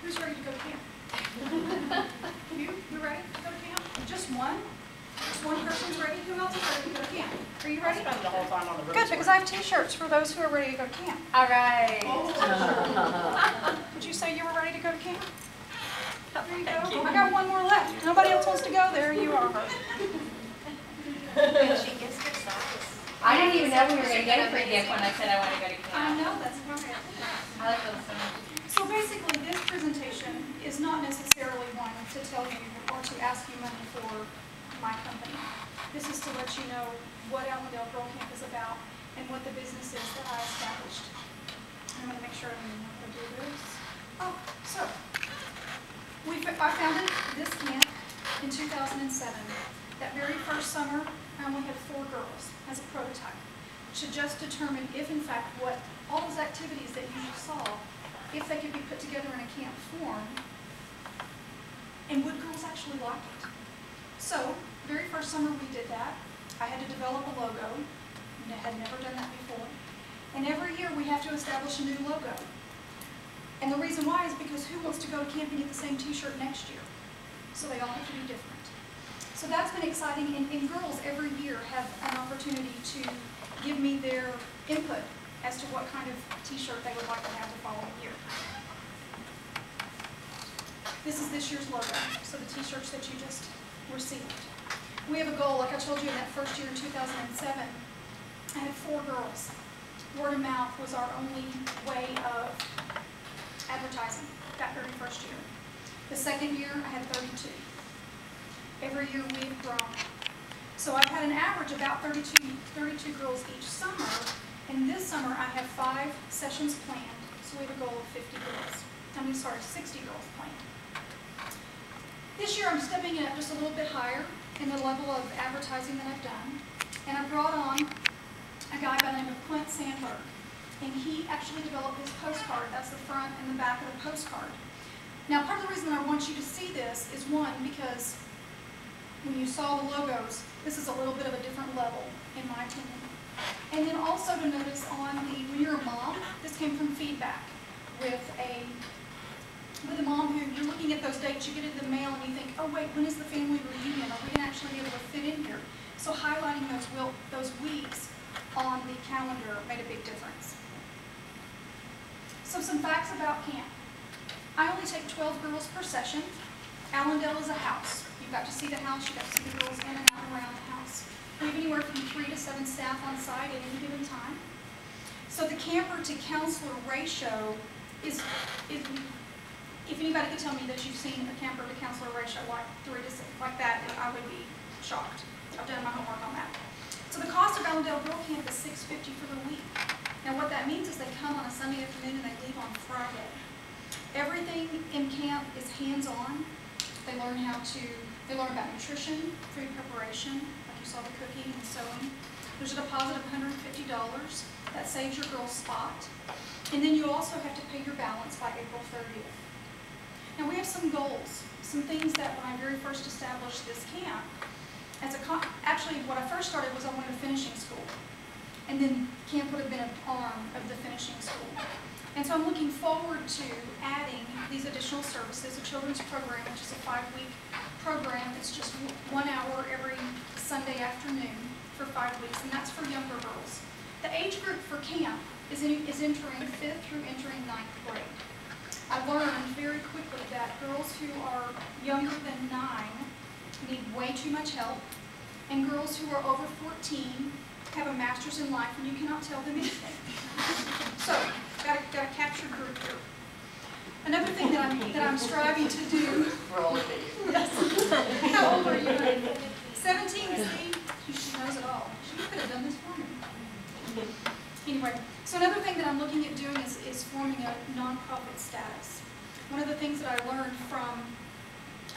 Who's ready to go to camp? You ready to go to camp? Just one? Just one person's ready? Who else is ready to go to camp? Are you ready? I spend the whole time on the road. Good, because I have t-shirts for those who are ready to go to camp. All right. Did you say you were ready to go to camp? There you go. I got one more left. Nobody else wants to go. There you are. She gets good size. I didn't even know we were going to get a free gift when I said I want to go to camp. I know, that's right. I like those so much. So basically, this presentation is not necessarily one to tell you or to ask you money for my company. This is to let you know what Allandelle Girl Camp is about and what the business is that I established. I'm going to make sure I know how to do this. Oh, so I founded this camp in 2007. That very first summer, I only had 4 girls as a prototype to just determine if, in fact, what all those activities that you just saw, if they could be put together in a camp form, and would girls actually like it? So, the very first summer we did that. I had to develop a logo. I had never done that before. And every year we have to establish a new logo. And the reason why is because who wants to go to camp and get the same t-shirt next year? So they all have to be different. So that's been exciting, and girls every year have an opportunity to give me their input as to what kind of t-shirt they would like to have the following year. This is this year's logo, so the t-shirts that you just received. We have a goal, like I told you in that first year in 2007, I had 4 girls. Word of mouth was our only way of advertising that very first year. The second year, I had 32. Every year we've grown. So I've had an average of about 32 girls each summer, and this summer I have 5 sessions planned, so we have a goal of 60 girls planned. This year I'm stepping it up just a little bit higher in the level of advertising that I've done, and I brought on a guy by the name of Clint Sandberg, and he actually developed this postcard. That's the front and the back of the postcard. Now, part of the reason I want you to see this is, one, because when you saw the logos, this is a little bit of a different level, in my opinion. And then also to notice when you're a mom, this came from feedback with a mom who you're looking at those dates, you get it in the mail and you think, oh wait, when is the family reunion? Are we going to actually be able to fit in here? So highlighting those weeks on the calendar made a big difference. So some facts about camp. I only take 12 girls per session. Allandelle is a house. You've got to see the house, you've got to see the girls in and out and around the house. We have anywhere from 3 to 7 staff on site at any given time. So the camper to counselor ratio is if anybody could tell me that you've seen a camper to counselor ratio like 3 to 6, like that, I would be shocked. I've done my homework on that. So the cost of Allandelle Girl Camp is $6.50 for the week. Now what that means is they come on a Sunday afternoon and they leave on Friday. Everything in camp is hands-on. They learn about nutrition, food preparation, like you saw the cooking and sewing. There's a deposit of $150. That saves your girl's spot. And then you also have to pay your balance by April 30th. Now we have some goals, some things that when I very first established this camp, actually what I first started was I wanted a finishing school. And then camp would have been an arm of the finishing school. And so I'm looking forward to adding these additional services, a children's program, which is a 5-week program. It's just 1 hour every Sunday afternoon for 5 weeks, and that's for younger girls. The age group for camp is entering 5th through entering 9th grade. I learned very quickly that girls who are younger than 9 need way too much help, and girls who are over 14 have a master's in life, and you cannot tell them anything. So, got to capture group here. Another thing that I'm striving to do. Yes. How old are you? 17. See, she knows it all. She could have done this for me. Anyway, so another thing that I'm looking at doing is forming a nonprofit status. One of the things that I learned from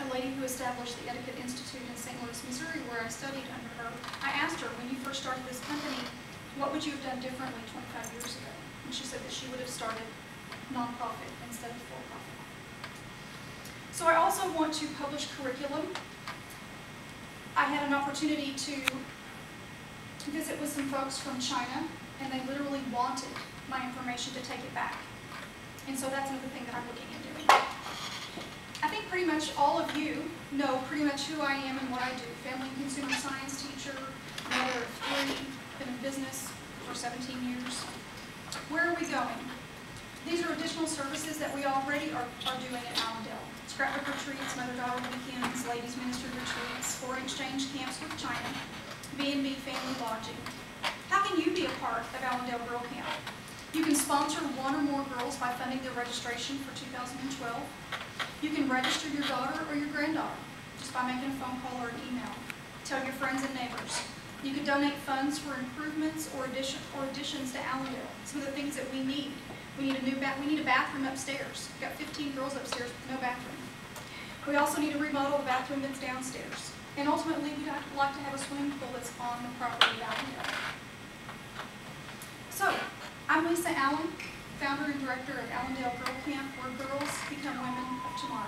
a lady who established the Etiquette Institute in St. Louis, Missouri, where I studied under her, I asked her, when you first started this company, what would you have done differently 25 years ago? And she said that she would have started nonprofit instead of for-profit. So I also want to publish curriculum. I had an opportunity to visit with some folks from China, and they literally wanted my information to take it back. And so that's another thing that I'm looking at doing. know pretty much who I am and what I do. Family and consumer science teacher, mother of 3, been in business for 17 years. Where are we going? These are additional services that we already are doing at Allandelle. Scrapbook retreats, mother-daughter weekends, ladies ministry retreats, foreign exchange camps with China, B&B family lodging. How can you be a part of Allandelle Girl Camp? You can sponsor one or more girls by funding their registration for 2012. You can register your daughter or your granddaughter just by making a phone call or an email. Tell your friends and neighbors. You can donate funds for improvements or additions to Allandelle. Some of the things that we need. We need a bathroom upstairs. We've got 15 girls upstairs with no bathroom. We also need to remodel the bathroom that's downstairs. And ultimately, we'd like to have a swimming pool that's on the property of Allandelle. So, I'm Lisa Allen, founder and director of Allandelle Girl Camp, where girls become women of tomorrow.